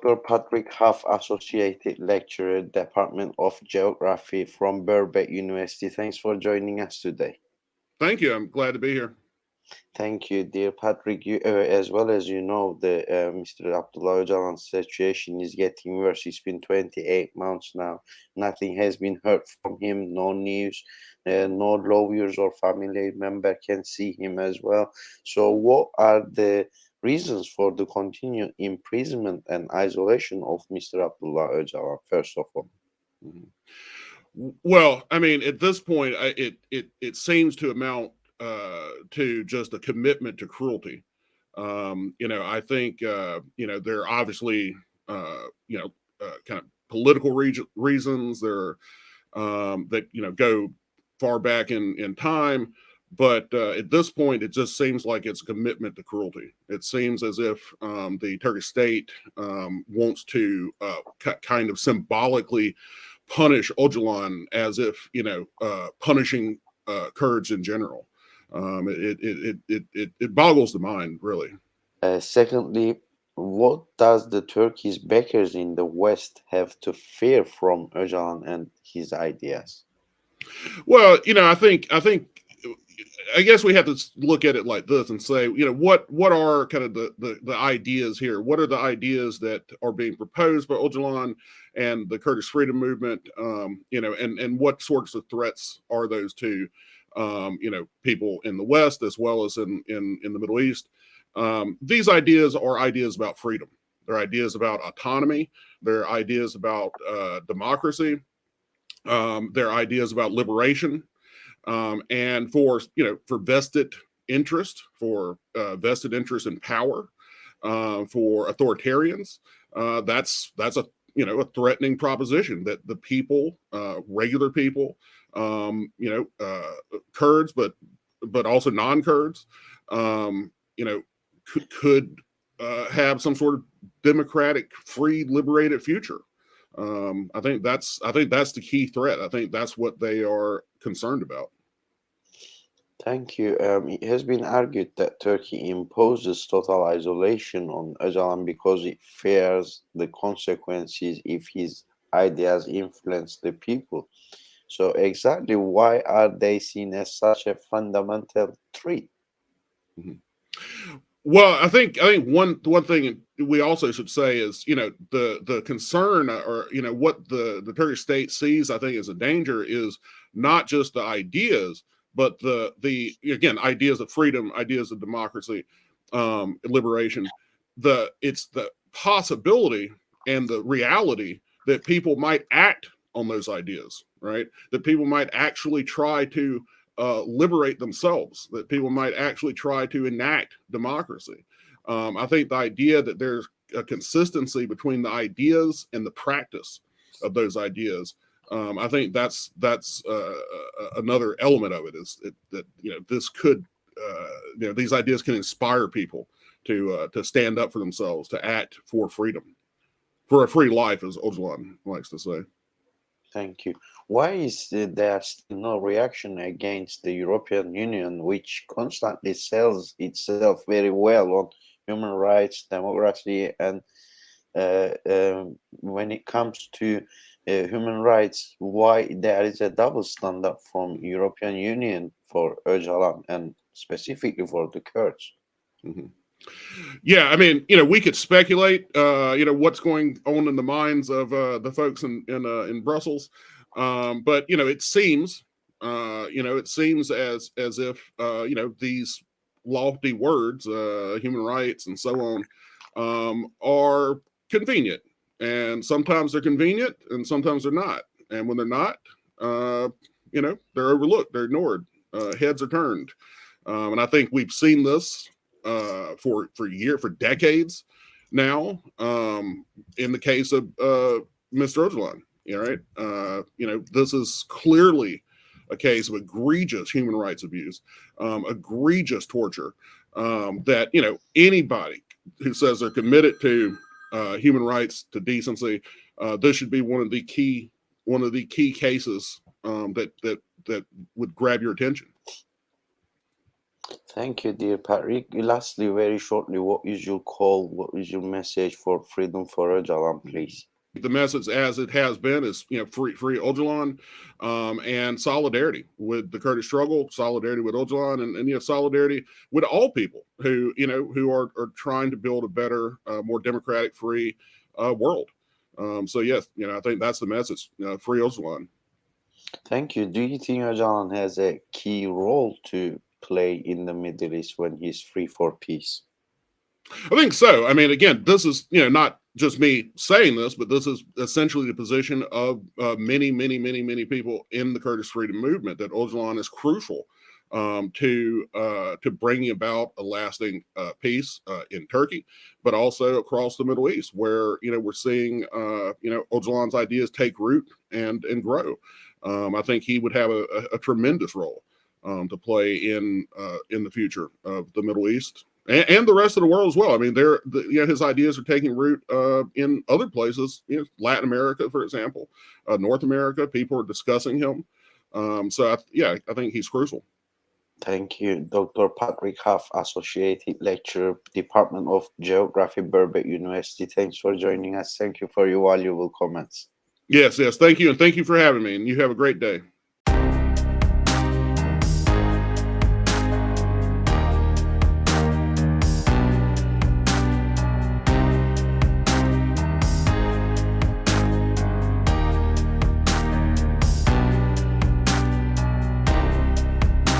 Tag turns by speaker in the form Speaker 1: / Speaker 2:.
Speaker 1: Dr. Patrick Huff, Associate Lecturer, Department of Geography from Birkbeck University. Thanks for joining us today.
Speaker 2: Thank you. I'm glad to be here.
Speaker 1: Thank you, dear Patrick. As well as you know, the Mr. Abdullah Ocalan's situation is getting worse. It's been 28 months now. Nothing has been heard from him. No news. No lawyers or family member can see him as well. So, what are the reasons for the continued imprisonment and isolation of Mr. Abdullah Öcalan? First of all.
Speaker 2: Mhm. Well, I mean, at this point, it seems to amount to just a commitment to cruelty. I think there are obviously kind of political reasons there that go far back in time. But at this point, it just seems like it's a commitment to cruelty. It seems as if the Turkish state wants to kind of symbolically punish Öcalan as if punishing Kurds in general. It boggles the mind, really.
Speaker 1: Secondly, what does the Turkish backers in the West have to fear from Öcalan and his ideas?
Speaker 2: Well, I guess we have to look at it like this and say, what are kind of the ideas here? What are the ideas that are being proposed by Öcalan and the Kurdish freedom movement? And what sorts of threats are those to, people in the West as well as in the Middle East? These ideas are ideas about freedom. They're ideas about autonomy. They're ideas about democracy. They're ideas about liberation. And for vested interest, vested interest in power, for authoritarians, that's a threatening proposition that the people, regular people, Kurds, but also non-Kurds, could have some sort of democratic, free, liberated future. I think that's the key threat. I think that's what they are concerned about.
Speaker 1: Thank you. It has been argued that Turkey imposes total isolation on Öcalan because it fears the consequences if his ideas influence the people. So, exactly why are they seen as such a fundamental threat?
Speaker 2: Mhm. Well, I think one thing we also should say is the concern or what the Turkish state sees, I think, as a danger is not just the ideas, but the again ideas of freedom, ideas of democracy, liberation. It's the possibility and the reality that people might act on those ideas, right? That people might actually try to liberate themselves, that people might actually try to enact democracy. I think the idea that there's a consistency between the ideas and the practice of those ideas, I think that's another element of it is that this could these ideas can inspire people to stand up for themselves, to act for freedom, for a free life, as Ocalan likes to say.
Speaker 1: Thank you. Why is there still no reaction against the European Union, which constantly sells itself very well on human rights, democracy, and when it comes to human rights, why there is a double standard from European Union for Öcalan and specifically for the Kurds?
Speaker 2: Mm-hmm. Yeah, I mean, we could speculate, what's going on in the minds of the folks in Brussels, but it seems as if these lofty words, human rights and so on, are convenient, and sometimes they're convenient, and sometimes they're not, and when they're not, they're overlooked, they're ignored, heads are turned, and I think we've seen this for decades now. In the case of Mr. Ocalan, right? This is clearly a case of egregious human rights abuse, egregious torture. That anybody who says they're committed to human rights, to decency, this should be one of the key cases that would grab your attention.
Speaker 1: Thank you, dear Patrick. Lastly, very shortly, what is your call? What is your message for freedom for Öcalan, please?
Speaker 2: The message, as it has been, is free Ocalan, and solidarity with the Kurdish struggle, solidarity with Ocalan, and solidarity with all people who are trying to build a better, more democratic, free world. So yes, I think that's the message. Free Ocalan.
Speaker 1: Thank you. Do you think Öcalan has a key role to play in the Middle East when he's free for peace?
Speaker 2: I think so. I mean, again, this is not just me saying this, but this is essentially the position of many, many, many, many people in the Kurdish freedom movement, that Öcalan is crucial to bringing about a lasting peace in Turkey, but also across the Middle East, where we're seeing Öcalan's ideas take root and grow. I think he would have a tremendous role to play in the future of the Middle East and the rest of the world as well. I mean, his ideas are taking root in other places, Latin America, for example, North America. People are discussing him. So I think he's crucial.
Speaker 1: Thank you, Dr. Patrick Huff, Associate Lecturer, Department of Geography, Birkbeck University. Thanks for joining us. Thank you for your valuable comments.
Speaker 2: Yes. Thank you. And thank you for having me. And you have a great day.